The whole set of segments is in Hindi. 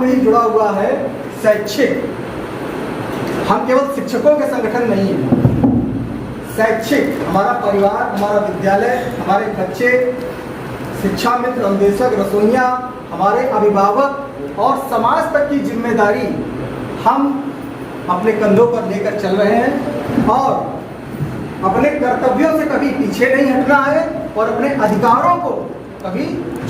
में ही जुड़ा हुआ है शैक्षिक। हम केवल शिक्षकों के संगठन नहीं हैं, शैक्षिक हमारा परिवार, हमारा विद्यालय, हमारे बच्चे, शिक्षा मित्र, अनुदेशक, रसोइया, हमारे अभिभावक और समाज तक की जिम्मेदारी हम अपने कंधों पर लेकर चल रहे हैं और अपने कर्तव्यों से कभी पीछे नहीं हटना है और अपने अधिकारों को कभी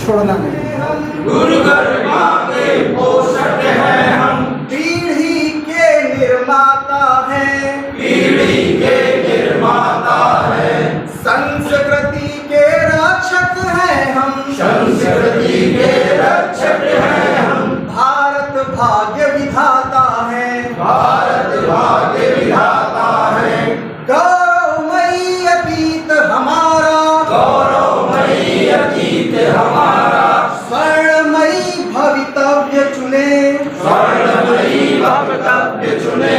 छोड़ना नहीं। गुरु गरिमा के पोषक हैं हम, पीढ़ी के निर्माता हैं, पीढ़ी के निर्माता हैं, संस्कृति के रक्षक हैं हम, संस्कृति के रक्षक हैं हम, भारत भाग्य विधाता हैं, भारत भाग्य विधाता हैं, गौरवमयी अतीत हमारा, गौरवमयी अतीत हमारा, स्वर्णमयी भवितव्य चुने, स्वर्णमयी भवितव्य चुने,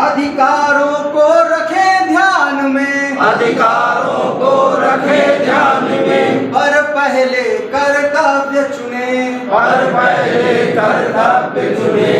अधिकारों को रखे ध्यान में, अधिकारों को रखे ध्यान में, पर पहले कर्तव्य चुने, पर पहले कर्तव्य चुने,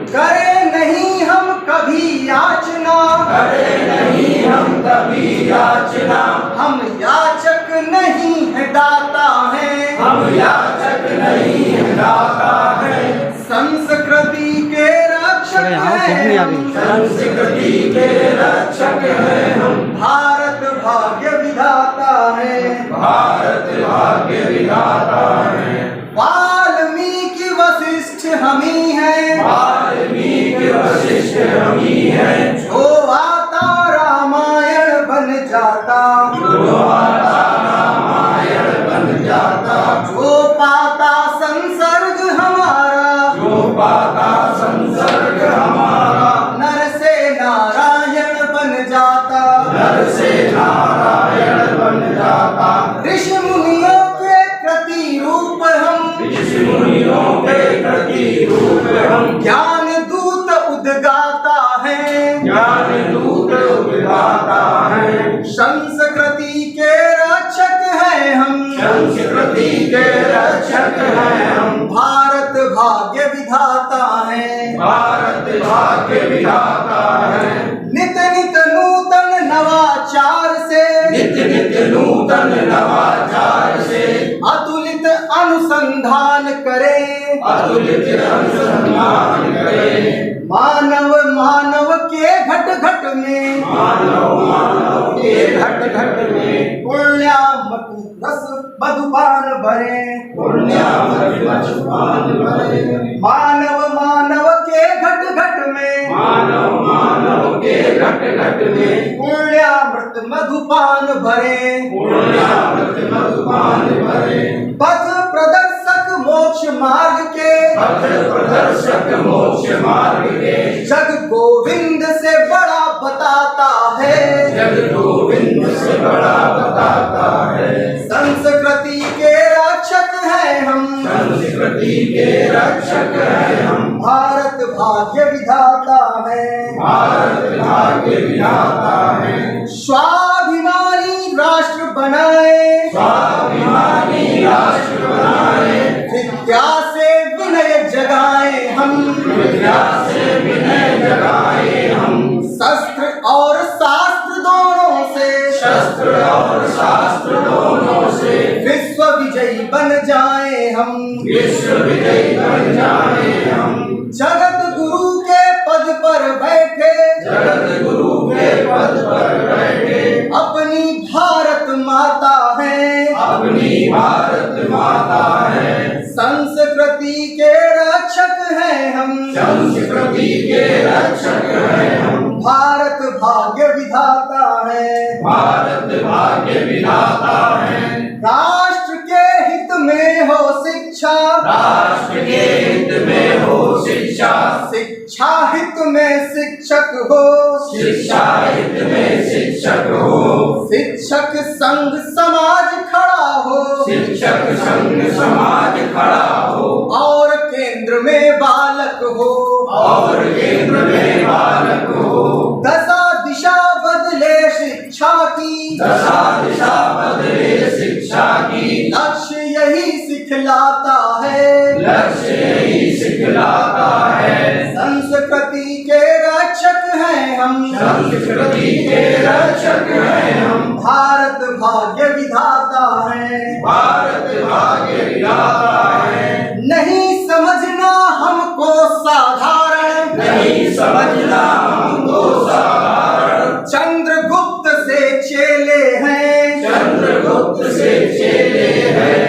करे नहीं हम कभी याचना, करे नहीं हम कभी याचना, हम याचक नहीं है दाता हैं, हम याचक नहीं है दाता हैं, संस्कृति के रक्षक हैं हम, संस्कृति के रक्षक हैं हम, भारत भाग्य विधाता है, भारत भाग्य विधाता हैं, वाल्मीकि वशिष्ठ हम ही हैं, वाल्मीकि वशिष्ठ हम ही हैं, जो आता रामायण बन जाता, जो आता रामायण बन जाता, जो पाता संसर्ग हमारा, जो पाता संसर्ग हमारा, नर से नारायण बन जाता, नर से नारायण बन जाता, ऋषि मुनियों के प्रति रूप हम, ऋषि मुनियों के प्रति रूप हम, ज्ञान दूत उद्गाता है, ज्ञान दूत उद्गाता है, संस्कृति के रक्षक हैं हम, संस्कृति के रक्षक हैं हम, भारत भाग्य विधाता है, भारत भाग्य विधाता है, नित नित नूतन नवाचार से, नित्य नित्य नूतन नवाचार से, अतुलित अनुसंधान करें, अतुलित अनुसंधान करें, मानव मानव के घट घट में, मानव मानव के घट घट में, पुण्यामृत रस मधुपान भरे, पुण्यामृत मधुपान भरे, मानव मानव के घट घट में, मानव मानव के घट घट में, पुण्यामृत मधुपान भरे, पुण्यामृत मधुपान भरे, पथ प्रदर्शक मोक्ष मार्ग के, पथ प्रदर्शक मोक्ष मार्ग के, जग गोविंद से बड़ा बताता है, जग गोविंद से बड़ा बताता है, संस्कृति के रक्षक हैं हम, संस्कृति के रक्षक हैं हम, भारत भाग्य विधाता है, भारत भाग्य विधाता है, स्वाभिमानी राष्ट्र बनाए, स्वाभिमानी राष्ट्र बनाए, विद्या से विनय जगाए हम, विद्या से विनय जगाए हम, शस्त्र और शास्त्र दोनों से, शस्त्र और शास्त्र दोनों से, विश्व विजयी बन जाए हम, विश्व विजयी बन जाए हम, जगत गुरु के पद पर बैठे, जगत गुरु के पद पर बैठे, अपनी भारत माता है, अपनी भारत माता है, संस्कृति के रक्षक हैं हम, संस्कृति के रक्षक हैं हम, भारत भाग्य विधाता है, भारत भाग्य विधाता है, राष्ट्र के हित में हो शिक्षा, राष्ट्र के हित में हो शिक्षा, शिक्षा हित में शिक्षक हो, शिक्षा हित में शिक्षक हो, शिक्षक संघ समाज खड़ा हो, शिक्षक संघ समाज खड़ा हो, और केंद्र में बालक हो, और केंद्र में बालक हो, दशा दिशा बदले शिक्षा की, दशा दिशा बदले शिक्षा की, लक्ष्य यही सिखलाता है, लक्ष्य यही सिखलाता विधाता है। संस्कृति के रक्षक हैं हम, संस्कृति के रक्षक हैं हम। भारत भाग्य विधाता है, भारत भाग्य विधाता है। नहीं समझना हमको साधारण, नहीं समझना हमको साधारण। चंद्रगुप्त से चेले हैं, चंद्रगुप्त से चेले हैं।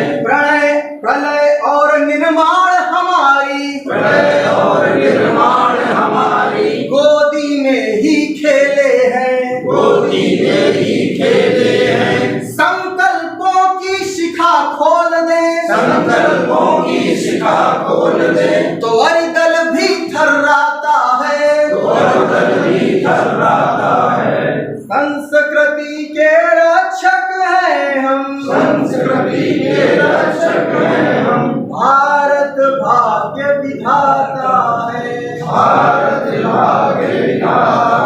प्रलय और निर्माण हमारी, प्रलय और निर्माण हमारी गोदी में ही खेले हैं, गोदी में ही खेले हैं। संकल्पों की शिखा खोल दे, संकल्पों की शिखा खोल दे, तो अरिदल भी थर्राता है, तो अरिदल भी थर्राता है। संस्कृति के रक्षक हैं हम, संस्कृति के रक्षक हैं हम। भारत भाग्य विधाता है, भारत भाग्य विधाता